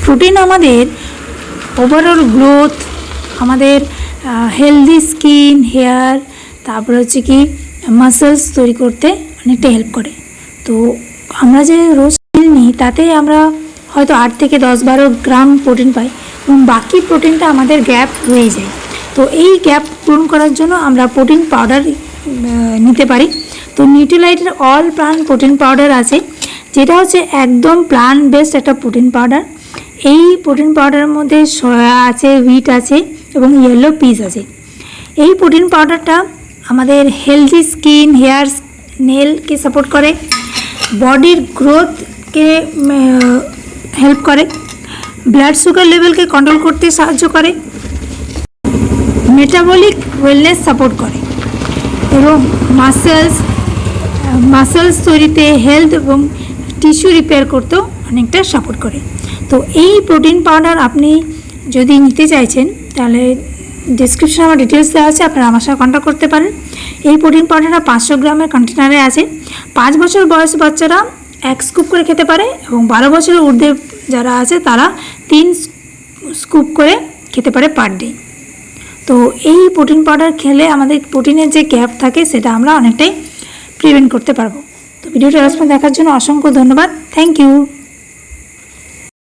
Protein আমাদের overall growth, আমাদের healthy skin, hair, তারপর হচ্ছে কি মাসেলস তৈরি করতে অনেকটা হেল্প করে। তো আমরা যে রোজ মিল নিই তাতে আমরা হয়তো 8 থেকে 10-12 গ্রাম প্রোটিন পাই এবং বাকি প্রোটিনটা আমাদের গ্যাপ হয়ে যায়। তো এই গ্যাপ পূরণ করার জন্য আমরা প্রোটিন পাউডার নিতে পারি। তো নিউট্রিলাইটের অল প্লান্ট প্রোটিন পাউডার আছে, যেটা হচ্ছে একদম প্লান্ট বেসড একটা প্রোটিন পাউডার। এই প্রোটিন পাউডারের মধ্যে সয়া আছে, হুইট আছে এবং ইয়েলো পিস আছে। এই প্রোটিন পাউডারটা আমাদের হেলদি স্কিন, হেয়ার, নেলকে সাপোর্ট করে, বডির গ্রোথকে হেল্প করে, ব্লাড সুগার লেভেলকে কন্ট্রোল করতে সাহায্য করে, মেটাবলিক ওয়েলনেস সাপোর্ট করে এবং মাসেলস তৈরিতে হেলথ এবং টিস্যু রিপেয়ার করতেও অনেকটা সাপোর্ট করে। তো এই প্রোটিন পাউডার আপনি যদি নিতে চাইছেন তাহলে ডিসক্রিপশনে আমার ডিটেলস দেওয়া আছে, আপনারা আমার সাথে কন্ট্যাক্ট করতে পারেন। এই প্রোটিন পাউডারটা 500 গ্রামের কন্টেনারে আছে। 5 বছর বয়সী বাচ্চারা 1 স্কুপ করে খেতে পারে এবং 12 বছরের ঊর্ধ্বে যারা আছে তারা 3 স্কুপ করে খেতে পারে পার ডে। তো এই প্রোটিন পাউডার খেলে আমাদের প্রোটিনের যে গ্যাপ থাকে সেটা আমরা অনেকটাই প্রিভেন্ট করতে পারবো। তো ভিডিওটা লাস্ট পর্যন্ত দেখার জন্য অসংখ্য ধন্যবাদ। Thank you.